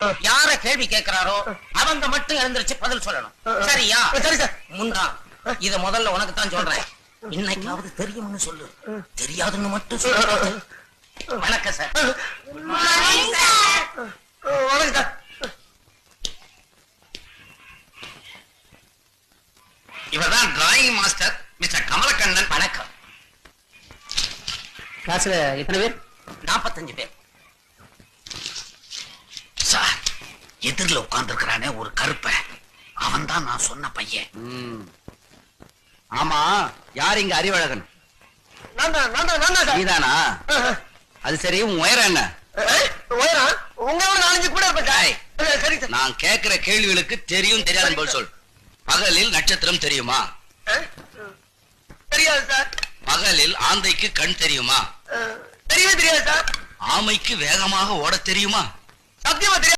யார கேள்வி கேட்கிறாரோ அவங்க மட்டும் எழுந்திருச்சு பதில் சொல்லணும். சரியா? சரி சார். முந்தா இத முதல்ல உனக்கு தான் சொல்றேன். இன்னைக்காவது தெரியும்னு சொல்லு, தெரியாதுன்னு மட்டும் சொல்லு. வணக்கம் சார். வணக்கம் சார். இவர்தான் டிராயிங் மாஸ்டர் மிஸ்டர் கமலக்கண்ணன். வணக்கம். கிளாஸ்ல எத்தனை பேர்? 45 பேர். சார், எதிரில் உட்கார்ந்து இருக்கிறானே ஒரு கருப்ப, அவன் தான் நான் சொன்ன பையன். ஆமா, யார் இங்க அறிவழகன்? நான் நீதானா? அது சரி, உன் உயரம் என்ன? உயரம் உங்களோட 4 கூட இருப்பேன் சார். சரி சார். நான் கேட்கிற கேள்விகளுக்கு தெரியும் தெரியாதுன்னு போல் சொல். பகலில் நட்சத்திரம் தெரியுமா? தெரியாது சார். பகலில் ஆந்தைக்கு கண் தெரியுமா? தெரியவே தெரியாது சார். ஆமைக்கு வேகமாக ஓட தெரியுமா? சத்தியமா தெரியாது.